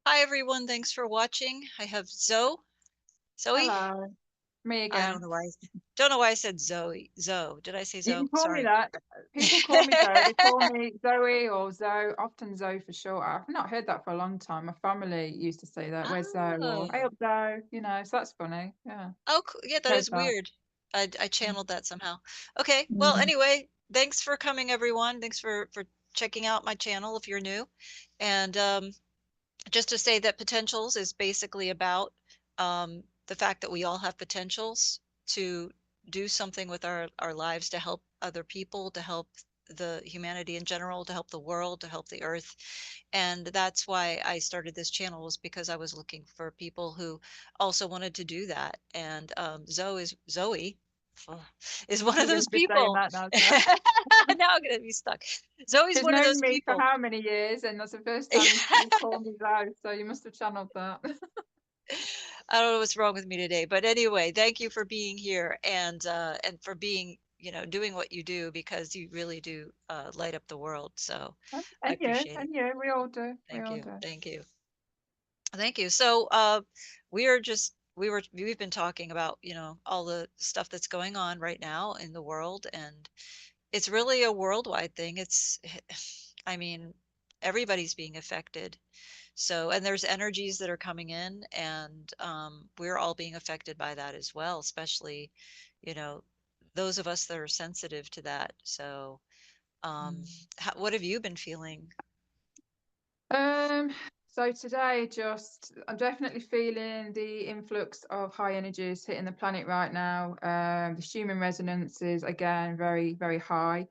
Hi everyone, thanks for watching. I have Zoe. Hello, me I don't again. know why don't know why I said Zoe. Zoe. Did I say You can Zoe? call me Sorry. that. People call me Zoe. They call me Zoe or Zoe, often Zoe for short. I've not heard that for a long time. My family used to say that. Where's Zoe? Or hey Oh. up Zoe, so that's funny. Yeah, Oh, yeah, that heard is that. weird. I channeled that somehow. Okay. Well, Mm. anyway, thanks for coming everyone. Thanks for checking out my channel if you're new. And just to say that potentials is basically about the fact that we all have potentials to do something with our lives to help other people, to help the humanity in general, to help the world, to help the earth. And that's why I started this channel, was because I was looking for people who also wanted to do that. And Zoe uh, is one of You're going those to be saying people. that now, so. Now I'm gonna be stuck. Zoe's She's one of known those me for people. how many years, and that's the first time you called me Zoe, so you must have channeled that. I don't know what's wrong with me today, but anyway, thank you for being here and for being, doing what you do, because you really do light up the world. So I appreciate it. And you, we all do, we Thank all you. do. Thank you. Thank you. So we've been talking about, all the stuff that's going on right now in the world, and it's really a worldwide thing. It's I mean, everybody's being affected. So, and there's energies that are coming in, and we're all being affected by that as well, especially, you know, those of us that are sensitive to that. So, um, Mm. what have you been feeling? Um, so today, I'm definitely feeling the influx of high energies hitting the planet right now. The human resonance is again very, very high.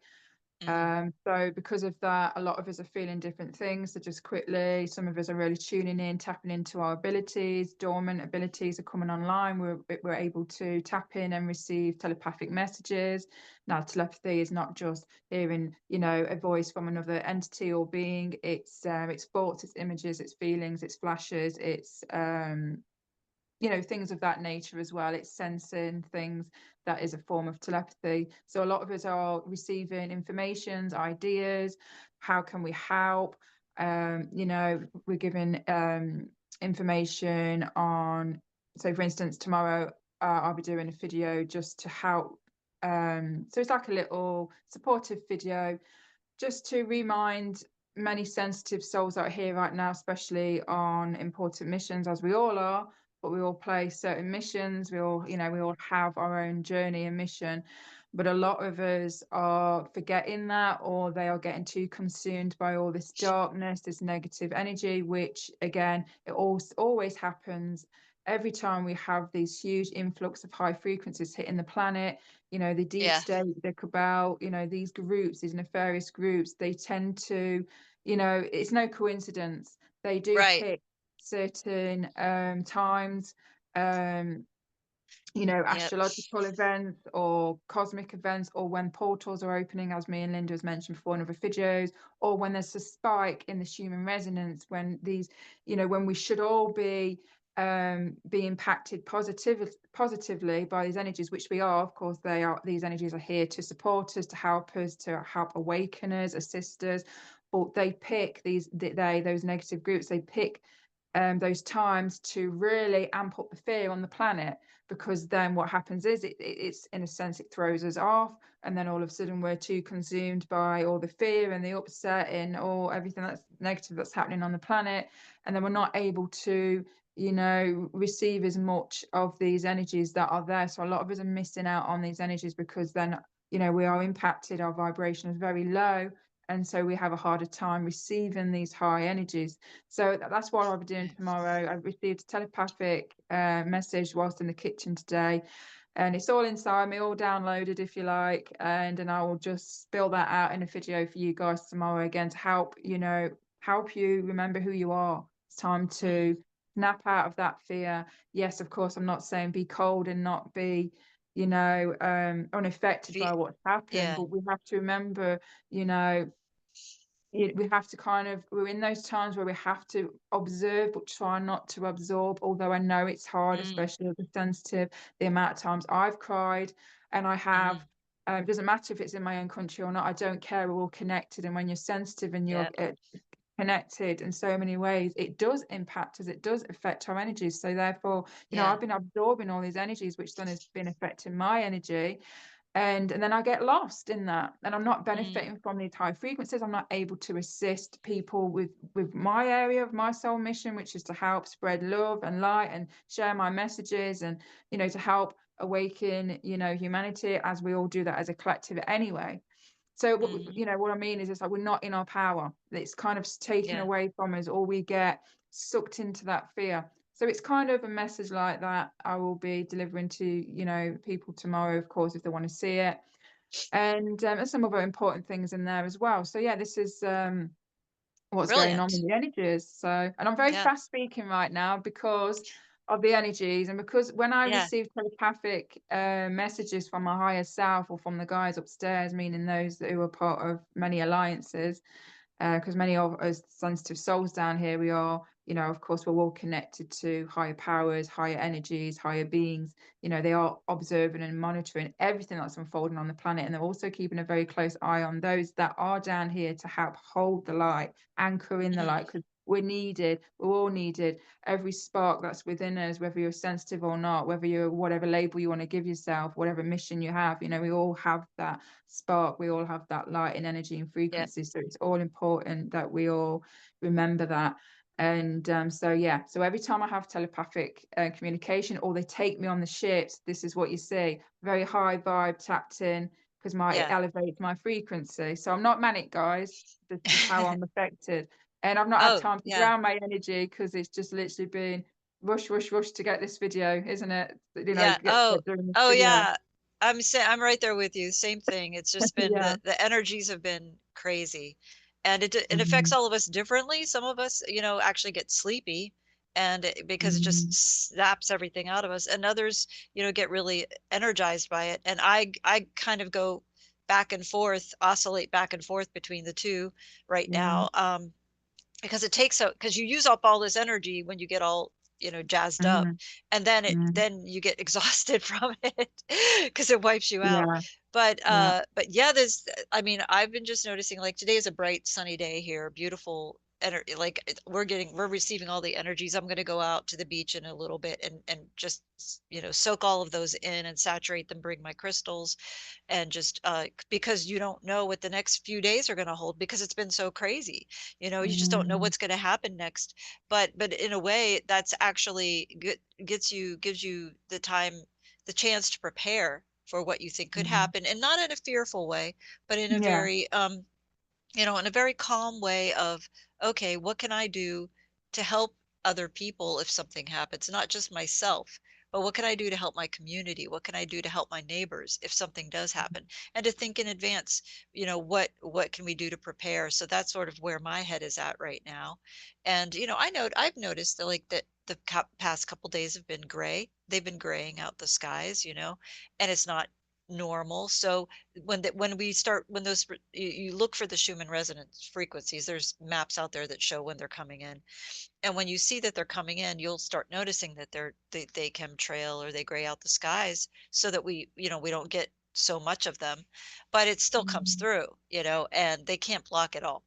Hmm. So because of that, a lot of us are feeling different things. So just quickly, some of us are really tuning in, tapping into our abilities. Dormant abilities are coming online. We're able to tap in and receive telepathic messages. Now, telepathy is not just hearing, a voice from another entity or being. It's thoughts, it's images, it's feelings, it's flashes, it's things of that nature as well. It's sensing things. That is a form of telepathy. So a lot of us are receiving informations, ideas. How can we help? We're given information on, so for instance, tomorrow I'll be doing a video just to help. So it's like a little supportive video just to remind many sensitive souls out here right now, especially on important missions, as we all are, but we all play certain missions. We all have our own journey and mission. But a lot of us are forgetting that, or they are getting too consumed by all this darkness, this negative energy, which again, always happens every time we have these huge influx of high frequencies hitting the planet. The deep Yeah, state, the cabal, these groups, these nefarious groups, they tend to, it's no coincidence. They do right. pick certain times, um, Yep. astrological events or cosmic events, or when portals are opening, as me and Linda has mentioned before in other videos, or when there's a spike in the human resonance, when when we should all be impacted positively by these energies, which we are. Of course, these energies are here to support us, to help awaken us, assist us. But they pick those negative groups, they pick those times to really amp up the fear on the planet, because then what happens is it's in a sense it throws us off, and then all of a sudden we're too consumed by all the fear and the upset and all everything that's negative that's happening on the planet, and then we're not able to receive as much of these energies that are there. So a lot of us are missing out on these energies because then we are impacted, our vibration is very low, and so we have a harder time receiving these high energies. So that's what I'll be doing Okay. tomorrow. I received a telepathic message whilst in the kitchen today, and it's all inside me, all downloaded, if you like, and I will just spill that out in a video for you guys tomorrow again to help you remember who you are. It's time Hmm. to snap out of that fear. Yes, of course, I'm not saying be cold and not be unaffected by Be, what's happened, yeah. but we have to remember, you know we have to we're in those times where we have to observe but try not to absorb, although I know it's hard, Mm, especially with the sensitive. The amount of times I've cried, and I have, mm, it doesn't matter if it's in my own country or not, I don't care, we're all connected. And when you're sensitive and you're yep. connected in so many ways, it does impact us, it does affect our energies. So therefore, Yeah. I've been absorbing all these energies, which then has been affecting my energy. And then I get lost in that, and I'm not Mm, benefiting from these high frequencies. I'm not able to assist people with my area of my soul mission, which is to help spread love and light and share my messages, and to help awaken humanity, as we all do that as a collective anyway. So mhm. what I mean is, it's like we're not in our power. It's kind of taken Yeah. away from us, or we get sucked into that fear. So it's kind of a message like that I will be delivering to, people tomorrow, of course, if they want to see it. And there's some other important things in there as well. So yeah, this is what's going on Brilliant. with the energies. So, and I'm very Yeah. fast speaking right now because of the energies, and because when I Yeah. receive telepathic messages from my higher self, or from the guys upstairs, meaning those who are part of many alliances, because many of us sensitive souls down here, we are, of course, we're all connected to higher powers, higher energies, higher beings. They are observing and monitoring everything that's unfolding on the planet, and they're also keeping a very close eye on those that are down here to help hold the light, anchor in the Mhm. light, because we're needed. We're all needed. Every spark that's within us, whether you're sensitive or not, whether you're whatever label you want to give yourself, whatever mission you have, we all have that spark. We all have that light and energy and Yeah. frequency. So it's all important that we all remember that. And so yeah, so every time I have telepathic communication, or they take me on the ships, this is what you see: very high vibe, tapped in, because it Yeah. elevates my frequency. So I'm not manic, guys. This is how I'm affected. And I've not had Oh, time to yeah. ground my energy, because it's just literally been rush, rush, rush to get this video, isn't it? Yeah. Oh, Get doing this oh video. yeah. I'm right there with you. Same thing. It's just been Yeah. the energies have been crazy. And it affects Mhm. all of us differently. Some of us, actually get sleepy because it just Mhm. snaps everything out of us. And others, get really energized by it. And I kind of go back and forth, oscillate back and forth between the two right Yeah. now. Because it takes out because you use up all this energy when you get all jazzed up, Mhm. and then it Mhm. then you get exhausted from it because it wipes you out. Yeah. but Yeah. uh but yeah, there's I mean, I've been just noticing, like, today is a bright sunny day here, beautiful energy, like we're receiving all the energies. I'm going to go out to the beach in a little bit and just soak all of those in and saturate them, bring my crystals, and just because you don't know what the next few days are going to hold, because it's been so crazy. You just don't know Mhm. what's going to happen next. But in a way, that's actually gives you the time, the chance to prepare for what you think could Mhm. happen, and not in a fearful way, but in a Yeah. very in a very calm way of, okay, what can I do to help other people if something happens? Not just myself, but what can I do to help my community? What can I do to help my neighbors if something does happen? And to think in advance, what can we do to prepare? So that's sort of where my head is at right now. And I've noticed that, like, that the past couple days have been gray. They've been graying out the skies, and it's not normal. So when we start, when you look for the Schumann resonance frequencies, there's maps out there that show when they're coming in, and when you see that they're coming in, you'll start noticing that they chemtrail, or they gray out the skies, so that we don't get so much of them, but it still comes Mhm. through, and they can't block it all.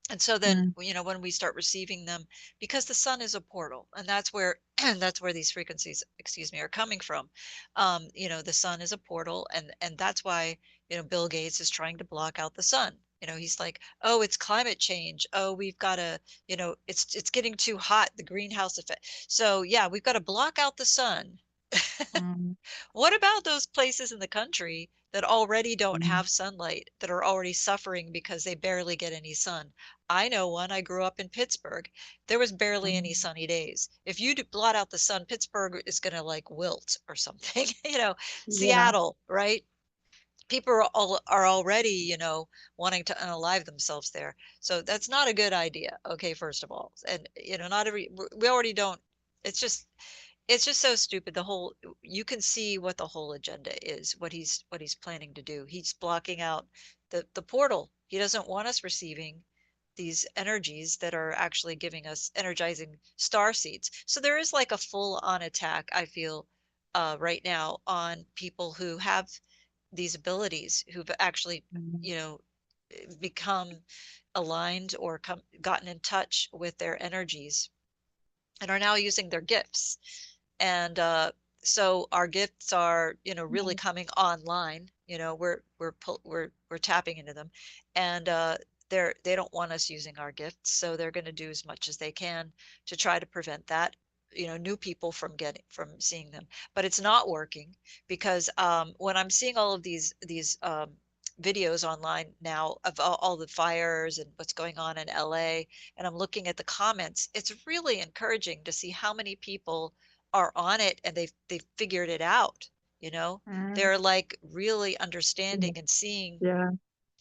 And so then, Mhm. when we start receiving them, because the sun is a portal, and that's where that's where these frequencies, excuse me, are coming from. The sun is a portal, and that's why, Bill Gates is trying to block out the sun. He's like, oh, it's climate change. Oh, we've got to, it's getting too hot, the greenhouse effect. So yeah, we've got to block out the sun. Mhm. What about those places in the country that already don't Mhm. have sunlight, that are already suffering because they barely get any sun? I know one. I grew up in Pittsburgh. There was barely any Mhm. sunny days. If you blot out the sun, Pittsburgh is going to like wilt or something. Yeah. Seattle, right? People are already, wanting to unalive themselves there. So that's not a good idea. Okay, first of all. And, not every, we already don't, it's just, so stupid. You can see what the whole agenda is, what he's planning to do. He's blocking out the portal. He doesn't want us receiving these energies that are actually giving us energizing star seeds. So there is like a full on attack, I feel, right now, on people who have these abilities, who've actually, Mhm. you know become aligned or gotten in touch with their energies and are now using their gifts. And so our gifts are, really Mm. coming online. We're tapping into them, and they don't want us using our gifts, so they're going to do as much as they can to try to prevent that, new people from seeing them. But it's not working because when I'm seeing all of these videos online now of all the fires and what's going on in LA, and I'm looking at the comments, it's really encouraging to see how many people are on it and they've figured it out, you know. Mm. They're like really understanding and seeing, Yeah.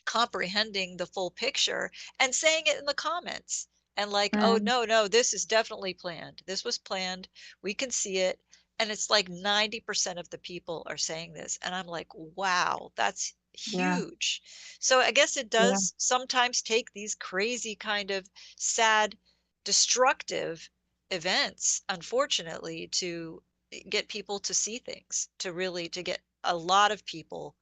comprehending the full picture and saying it in the comments, and like, oh Mm. no, no, this is definitely planned, this was planned, we can see it. And it's like 90% of the people are saying this, and I'm like, wow, that's Yeah. huge. So I guess it Yeah. does sometimes take these crazy kind of sad, destructive events, unfortunately, to get people to see things, to get a lot of people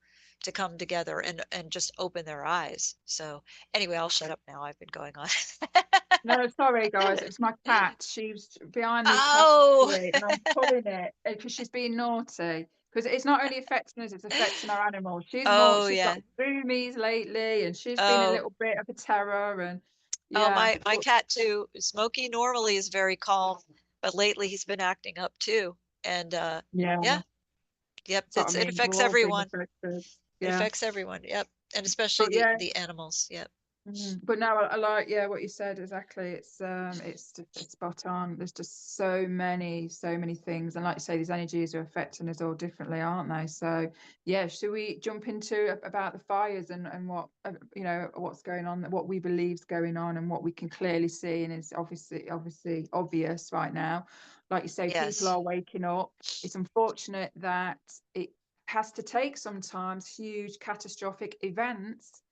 to come together and just open their eyes. So anyway, I'll shut up now. I've been going on. No, sorry guys, it's my cat. She's behind this Oh, tapestry and I'm pulling it because she's being naughty. Because it's not only affecting us, it's affecting our animals. oh She's got yeah. boomies lately and she's been a Oh, little bit of a terror and oh, yeah. my But cat too. Smokey normally is very calm, but lately he's been acting up too. And yeah, yeah, yep, that's what I it mean. affects We're all being everyone. affected. It Yeah. affects everyone. Yep. And especially But yeah. the animals. Yep. But no, I like, yeah, what you said exactly. It's spot on. There's just so many things, and like you say, these energies are affecting us all differently, aren't they? So yeah, should we jump into about the fires and what what's going on, what we believe's going on, and what we can clearly see, and it's obviously obvious right now. Like you say, people Yes. are waking up. It's unfortunate that it has to take sometimes huge catastrophic events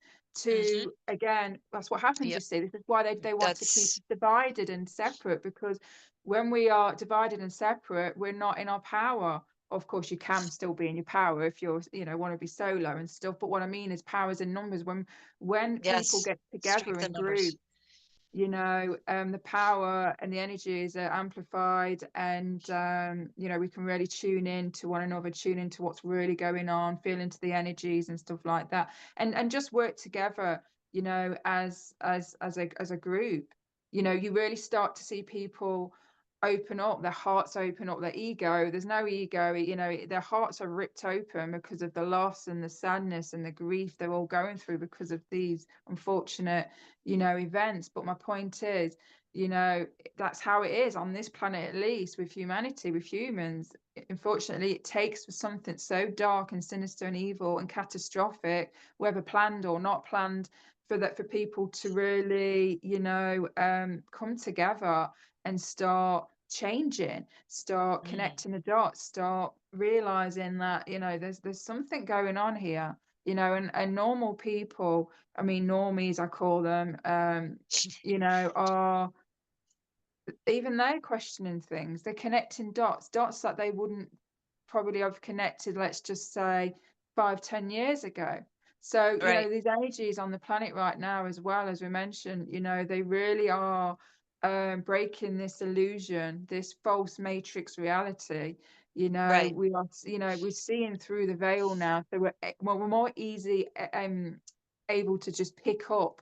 Mm-hmm. to, again, that's what happens, you Yep. see. This is why they want to keep That's us divided and separate, because when we are divided and separate, we're not in our power. Of course, you can still be in your power if you're, want to be solo and stuff, but what I mean is powers in numbers. When people yes. get together Strength in in numbers. groups, the power and the energies are amplified, and we can really tune in to one another, tune into what's really going on, feel into the energies and stuff like that, and just work together, as a group. You really start to see people open up, their hearts open up, their ego, there's no ego, their hearts are ripped open because of the loss and the sadness and the grief they're all going through because of these unfortunate events. But my point is, that's how it is on this planet, at least with humanity, with humans. Unfortunately, it takes for something so dark and sinister and evil and catastrophic, whether planned or not planned, for people to really, come together and start changing, start Mm. connecting the dots, start realizing that, there's something going on here, and normal people, I mean, normies, I call them, are, even they're questioning things. They're connecting dots that they wouldn't probably have connected, let's just say 5, 10 years ago. So, Right. these energies on the planet right now, as well as we mentioned, they really are breaking this illusion, this false matrix reality. Right. We're seeing through the veil now. So we're more easy able to just pick up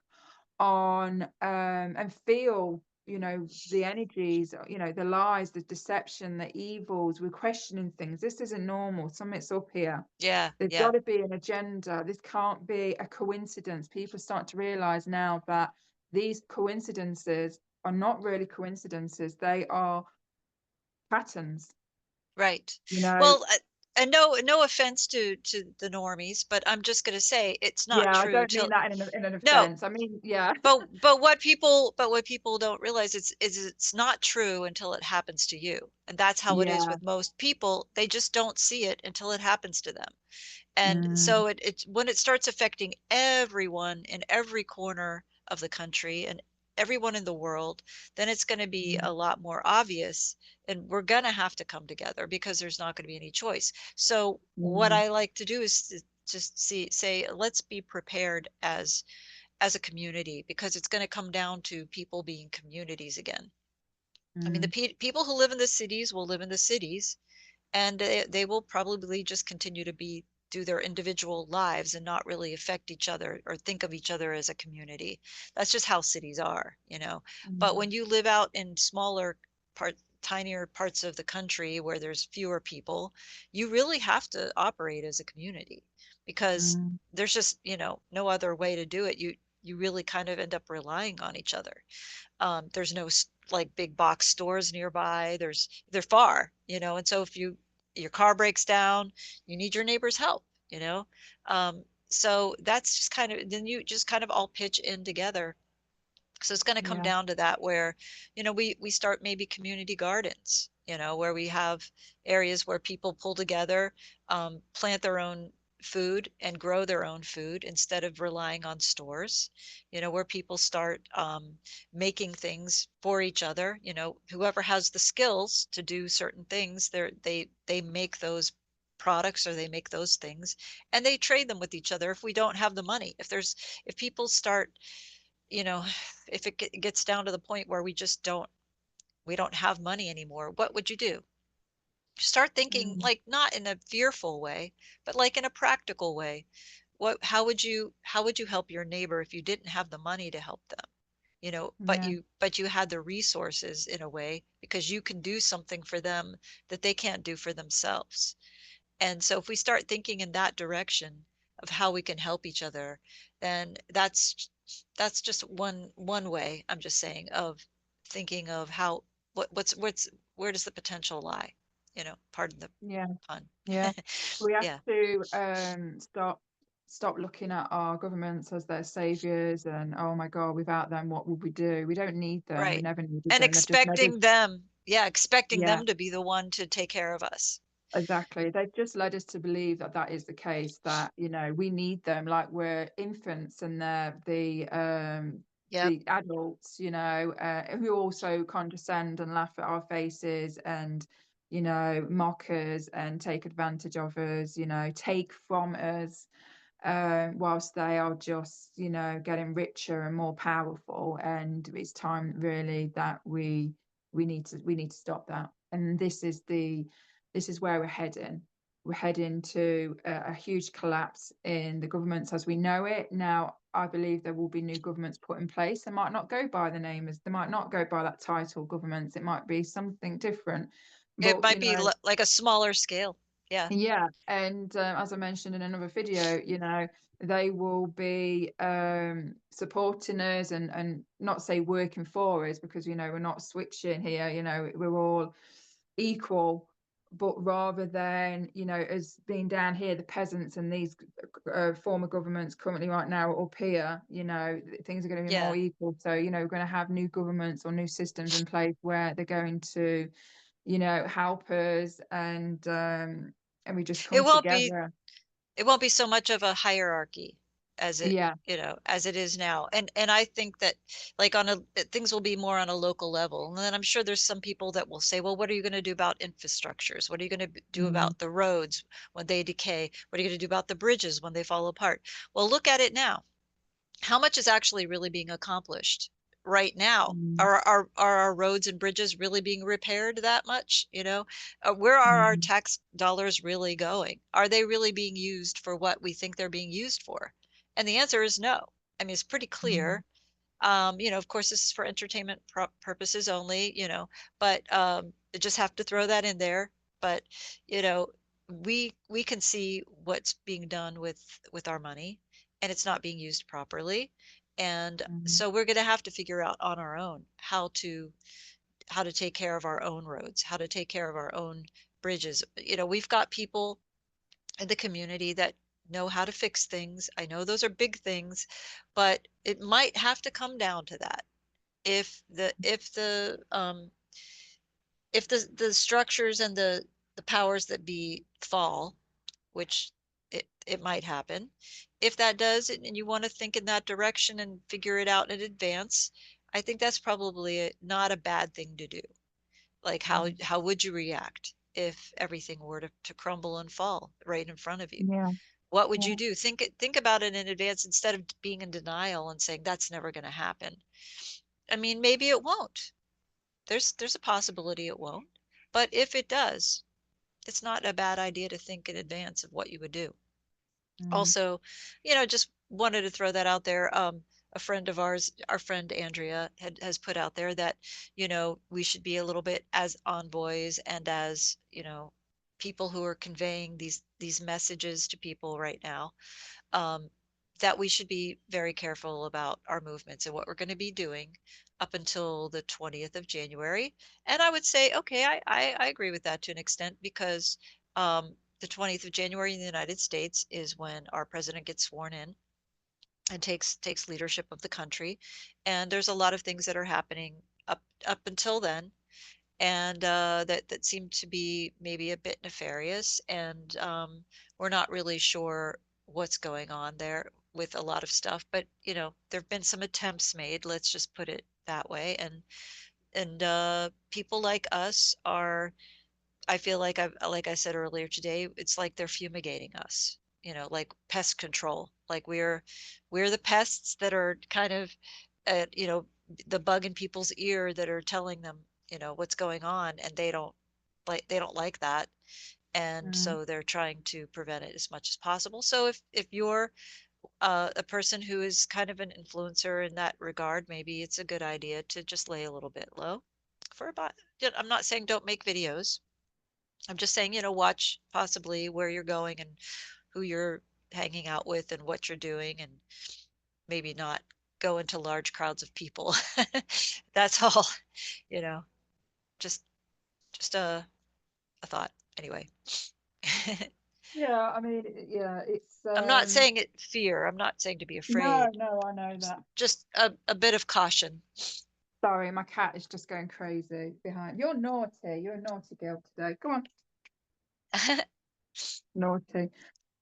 on and feel, the energies, the lies, the deception, the evils. We're questioning things. This isn't normal. Something's up here. Yeah. There's got Yeah. to be an agenda. This can't be a coincidence. People start to realize now that these coincidences are not really coincidences. They are patterns. Right. you know Well, and no offense to the normies, but I'm just going to say it's not yeah, I true don't mean till that in an no. offense. I mean, yeah. But what people don't realize is it's not true until it happens to you. And that's how it is Yeah. with most people. They just don't see it until it happens to them. And Mm, so it when it starts affecting everyone in every corner of the country and everyone in the world, then it's going to be mm, a lot more obvious, and we're going to have to come together because there's not going to be any choice. So what mm, I like to do is to just say, let's be prepared as a community, because it's going to come down to people being communities again. I mean, the mm, people who live in the cities will live in the cities, and they will probably just continue to do their individual lives and not really affect each other or think of each other as a community. That's just how cities are, you know. But mm, when you live out in tinier parts of the country where there's fewer people, you really have to operate as a community, because mm. there's just, no other way to do it. You really kind of end up relying on each other. There's no like big box stores nearby. They're far, and so if your car breaks down, you need your neighbor's help, you know. So that's just kind of, then you just kind of all pitch in together. So it's going to come Yeah, down to that, where, we start maybe community gardens, where we have areas where people pull together, plant their own food and grow their own food instead of relying on stores, where people start making things for each other. Whoever has the skills to do certain things, they make those products, or they make those things, and they trade them with each other. If we don't have the money, if people start, you know, if it gets down to the point where we don't have money anymore, what would you do? Start thinking, mm, like, not in a fearful way, but like in a practical way. How would you help your neighbor if you didn't have the money to help them? But yeah, you had the resources in a way, because you can do something for them that they can't do for themselves. And so if we start thinking in that direction of how we can help each other, then that's just one way, I'm just saying, of thinking of how, what's where does the potential lie? Pardon the yeah, pun. yeah. We have Yeah, to stop looking at our governments as their saviors and oh my God, without them, what would we do? We don't need them. We right. never needed And them. They've just led us, expecting yeah, them to be the one to take care of us. exactly. They've just led us to believe that that is the case, that, we need them like we're infants and they're Yep. the adults, who also condescend and laugh at our faces and, mock us and take advantage of us, take from us, whilst they are just, getting richer and more powerful. And it's time really that we need to stop that. And this is where we're heading. We're heading to a huge collapse in the governments as we know it. Now, I believe there will be new governments put in place. They might not go by the name as they might not go by that title governments. It might be something different. It But might be like a smaller scale. Yeah. yeah, and as I mentioned in another video, they will be supporting us and not say working for us because we're not switching here. We're all equal, but rather than us being down here, the peasants and these former governments currently right now up here, things are going to be more Yeah. equal. So we're going to have new governments or new systems in place where they're going to help us and we just It come won't be together. it won't be so much of a hierarchy as it Yeah. as it is now. And I think that, like, things will be more on a local level. And then I'm sure there's some people that will say, well, what are you going to do about infrastructures? What are you going to do Mm, about the roads when they decay? What are you going to do about the bridges when they fall apart? Well, look at it now. How much is actually really being accomplished right now? mm, Are our roads and bridges really being repaired that much? Where are our mm, tax dollars really going? Are they really being used for what we think they're being used for? And the answer is no. I mean, it's pretty mm, clear. Of course, this is for entertainment purposes only, but just have to throw that in there. But you know, we can see what's being done with our money, and it's not being used properly. And mm, so we're going to have to figure out on our own how to take care of our own roads, how to take care of our own bridges. We've got people in the community that know how to fix things. I know those are big things, but it might have to come down to that. If the structures and the powers that be fall, which it might happen. If that does, and you want to think in that direction and figure it out in advance, I think that's probably not a bad thing to do. Like, mm. how would you react if everything were to crumble and fall right in front of you? Yeah. What would you Yeah. do? Think about it in advance instead of being in denial and saying that's never going to happen. I mean, maybe it won't. There's a possibility it won't. But if it does, it's not a bad idea to think in advance of what you would do. Mm. Also, just wanted to throw that out there. A friend of ours, our friend Andrea, has put out there that, we should be a little bit as envoys and as, people who are conveying these messages to people right now, um, that we should be very careful about our movements and what we're going to be doing up until the 20th of January. And I would say, okay, I agree with that to an extent because the 20th of January in the United States is when our president gets sworn in and takes leadership of the country. And there's a lot of things that are happening up until then, and that seem to be maybe a bit nefarious, and we're not really sure what's going on there with a lot of stuff. But there have been some attempts made. Let's just put it that way, and people like us are. I feel like I said earlier today, it's like they're fumigating us. Like pest control. Like we're the pests that are kind of, the bug in people's ear that are telling them, what's going on, and they don't like that, and Mm. so they're trying to prevent it as much as possible. So if you're a person who is kind of an influencer in that regard, maybe it's a good idea to just lay a little bit low for about. I'm not saying don't make videos. I'm just saying, watch possibly where you're going and who you're hanging out with and what you're doing, and maybe not go into large crowds of people. That's all, you know, just just a thought. Anyway. Yeah, I mean, yeah, it's I'm not saying it fear. I'm not saying to be no, afraid. no, I know Just that. just a bit of caution. Sorry, my cat is just going crazy behind. You're naughty. You're a naughty girl today. Come on, naughty.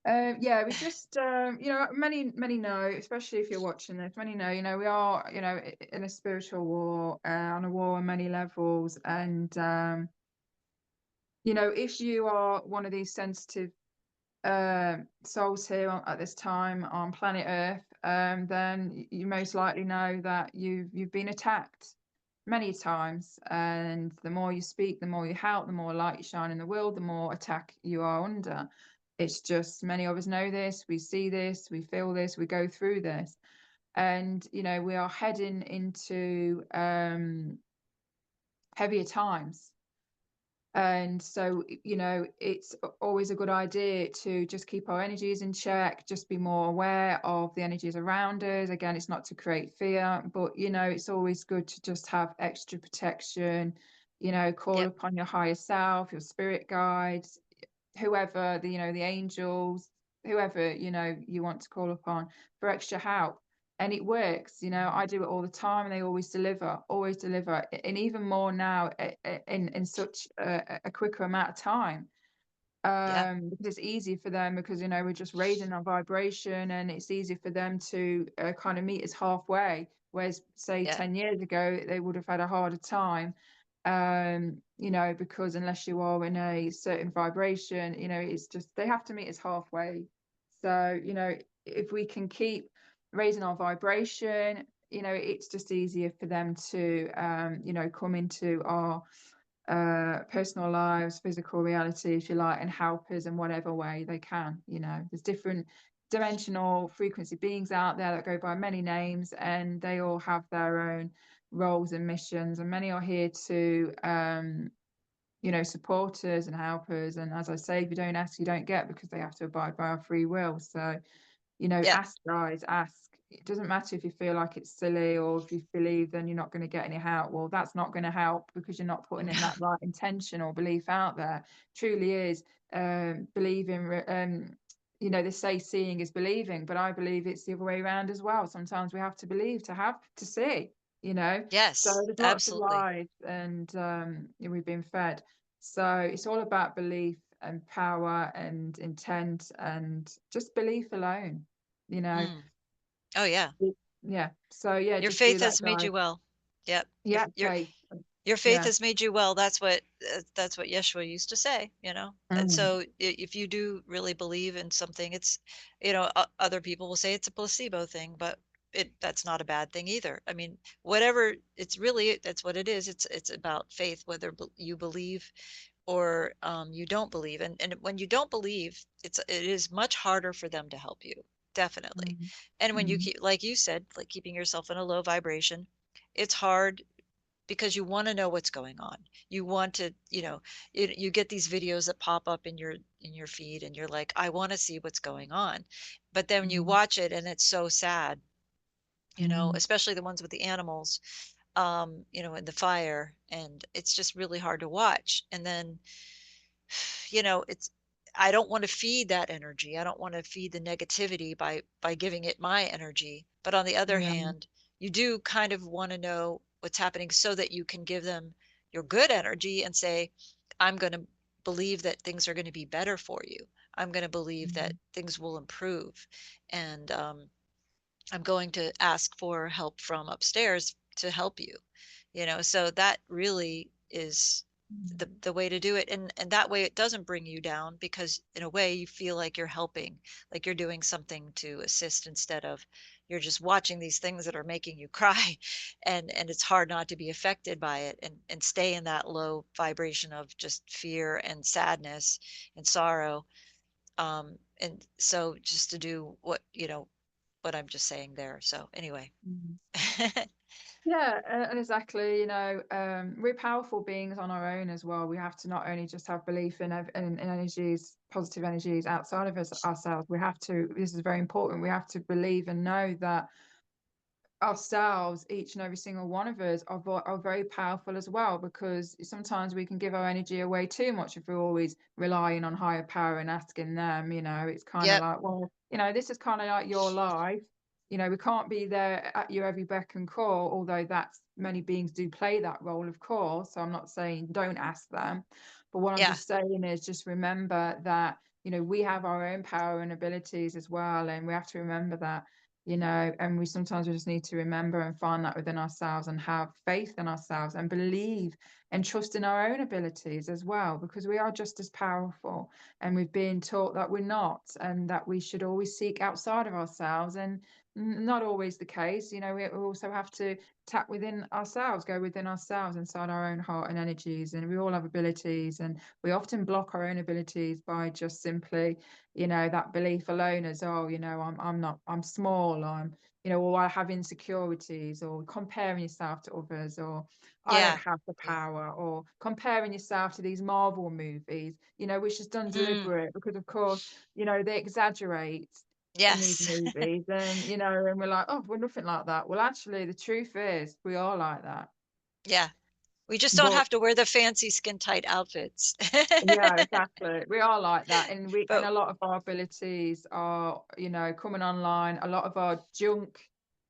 Yeah, we just, many know, especially if you're watching this, many know, we are, in a spiritual war, on a war on many levels. And, if you are one of these sensitive souls here at this time on planet Earth, then you most likely know that you've been attacked many times. And the more you speak, the more you help, the more light you shine in the world, the more attack you are under. It's just many of us know this, we see this, we feel this, we go through this. And we are heading into heavier times. And so, it's always a good idea to just keep our energies in check, just be more aware of the energies around us. Again, it's not to create fear, but, it's always good to just have extra protection, call Yep. upon your higher self, your spirit guides, whoever, the angels, whoever, you want to call upon for extra help. And it works. I do it all the time, and they always deliver, and even more now, in such a quicker amount of time, Yeah. because it's easier for them, because we're just raising our vibration, and it's easier for them to kind of meet us halfway, whereas say Yeah. 10 years ago they would have had a harder time, because unless you are in a certain vibration, it's just they have to meet us halfway. So if we can keep raising our vibration, it's just easier for them to come into our personal lives, physical reality, if you like, and help us in whatever way they can. There's different dimensional frequency beings out there that go by many names, and they all have their own roles and missions, and many are here to support us and help us. And as I say, if you don't ask, you don't get, because they have to abide by our free will. So Yeah. ask, guys, ask. It doesn't matter if you feel like it's silly, or if you believe then you're not going to get any help. Well, that's not going to help, because you're not putting in that right intention or belief out there. Truly is believing. They say seeing is believing, but I believe it's the other way around as well. Sometimes we have to believe to have to see. So Yes, there's lots of absolutely. lies, and we've been fed. So it's all about belief and power and intent, and just belief alone. you know Mm. Oh yeah. yeah, so yeah, Your just do faith that, has made guys. you well. Yep. Your Yeah, your faith. your faith Yeah. has made you well. That's what that's what Yeshua used to say, you know? And Mm, so if you do really believe in something, it's, other people will say it's a placebo thing, but that's not a bad thing either. I mean, whatever, it's really, that's what it is. It's about faith, whether you believe or you don't believe. And when you don't believe, it is much harder for them to help you, definitely. mm, And when you mm, keep, like you said, like keeping yourself in a low vibration, it's hard because you want to know what's going on. You want to, you get these videos that pop up in your feed and you're like, I want to see what's going on. But then when you mm, watch it and it's so sad, mm, especially the ones with the animals, in the fire, and it's just really hard to watch. And then, it's, I don't want to feed that energy. I don't want to feed the negativity by giving it my energy. But on the other yeah, hand, you do kind of want to know what's happening so that you can give them your good energy and say, I'm going to believe that things are going to be better for you. I'm going to believe that mm, things will improve. And I'm going to ask for help from upstairs to help you. So that really is mm, the way to do it. And that way it doesn't bring you down, because in a way you feel like you're helping, like you're doing something to assist, instead of you're just watching these things that are making you cry. And it's hard not to be affected by it, and stay in that low vibration of just fear and sadness and sorrow. And so just to do what I'm just saying there. So anyway. mm. Yeah, and exactly, we're powerful beings on our own as well. We have to not only just have belief in energies, positive energies outside of ourselves. We have to, this is very important, we have to believe and know that ourselves, each and every single one of us, are very powerful as well, because sometimes we can give our energy away too much if we're always relying on higher power and asking them. It's kind of Yep. like, well, this is kind of like your life. We can't be there at your every beck and call, although that's, many beings do play that role, of course. So I'm not saying don't ask them, but what I'm Yeah. just saying is just remember that we have our own power and abilities as well, and we have to remember that. And we sometimes, we just need to remember and find that within ourselves, and have faith in ourselves, and believe and trust in our own abilities as well, because we are just as powerful, and we've been taught that we're not, and that we should always seek outside of ourselves, and not always the case. We also have to tap within ourselves, go within ourselves, inside our own heart and energies, and we all have abilities, and we often block our own abilities by just simply that belief alone, as, oh, I'm not, I'm small, or I have insecurities, or comparing yourself to others, or I don't Yeah. have the Yeah. power, or comparing yourself to these Marvel movies, which is done Mm, deliberate, because of course, they exaggerate in these yes. movies, and and we're like, oh, we're nothing like that. Well, actually, the truth is we are like that. Yeah. We just don't But have to wear the fancy skin tight outfits. yeah, exactly. We are like that. And But a lot of our abilities are, coming online. A lot of our junk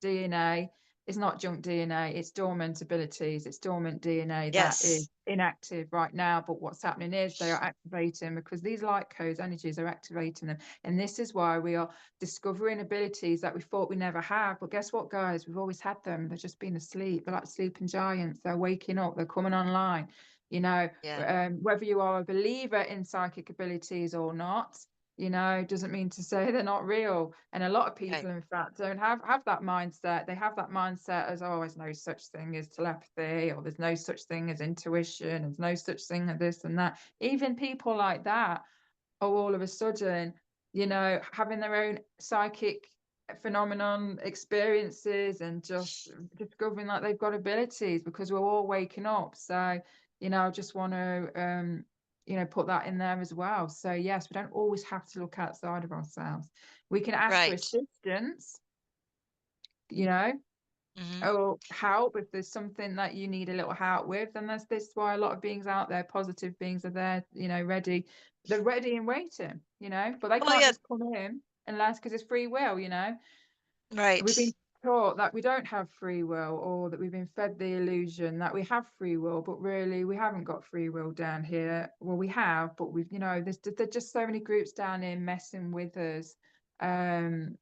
DNA is not junk DNA, it's dormant abilities, it's dormant DNA that is yes. inactive right now. But what's happening is they are activating, because these light codes, energies, are activating them. And this is why we are discovering abilities that we thought we never had. But guess what, guys? We've always had them. They've just been asleep. They're like sleeping giants. They're waking up, they're coming online. You know, Yeah. whether you are a believer in psychic abilities or not, doesn't mean to say they're not real. And a lot of Right. people, in fact, don't have that mindset. They have that mindset as, oh, there's no such thing as telepathy, or there's no such thing as intuition, there's no such thing as this and that. Even people like that are all of a sudden, having their own psychic phenomenon experiences, and just discovering that they've got abilities, because we're all waking up. So, I just want to, put that in there as well. So yes, we don't always have to look outside of ourselves. We can ask for Right. assistance, you know Hmm. or help if there's something that you need a little help with. And that's this why a lot of beings out there, positive beings, are there, ready. They're ready and waiting, but they Well, can't yeah. just come in unless, because it's free will. We've been Right. taught that we don't have free will, or that we've been fed the illusion that we have free will, but really we haven't got free will down here. Well, we have, but we've, there's just so many groups down here messing with us, um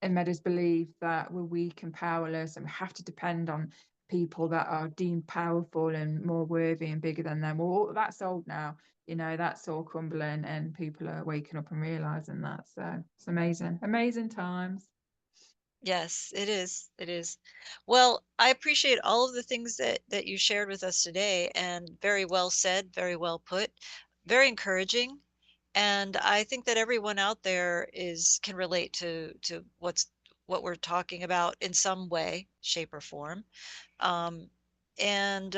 and made us believe that we're weak and powerless, and we have to depend on people that are deemed powerful and more worthy and bigger than them. Well, that's old now. You know, that's all crumbling, and people are waking up and realizing that. So it's amazing, amazing times. Yes, it is. It is. Well, I appreciate all of the things that you shared with us today, and very well said, very well put, very encouraging. And I think that everyone out there is can relate to what we're talking about in some way, shape, or form. Um, and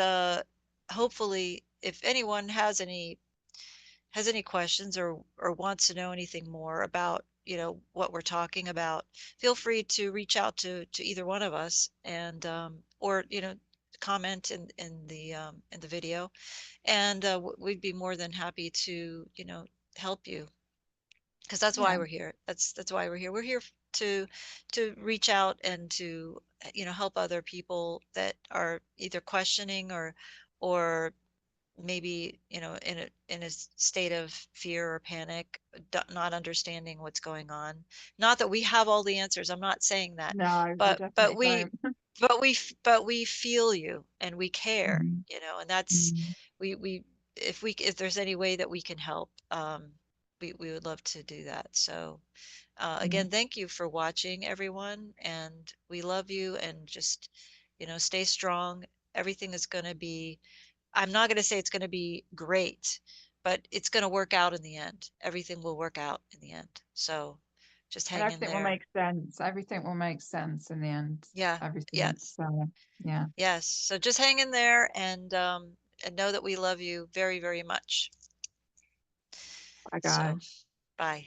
hopefully, if anyone has any questions or wants to know anything more about, what we're talking about, feel free to reach out to either one of us, and or comment in the video, and we'd be more than happy to help you, because that's why Yeah, we're here. That's why we're here. We're here to reach out and to help other people that are either questioning or maybe in a state of fear or panic, not understanding what's going on. Not that we have all the answers, I'm not saying that, no, we but definitely don't. but we feel you and we care, Mm, and that's mm, we if there's any way that we can help, we would love to do that. So yeah. again, thank you for watching, everyone, and we love you, and just stay strong. Everything is going to be, I'm not going to say it's going to be great, but it's going to work out in the end. Everything will work out in the end. So just And hang in everything will there. make sense. Everything will make sense in the end. Yeah. Everything. Yes. So, yeah. Yes. So just hang in there, and know that we love you very, very much. Bye, So guys. bye.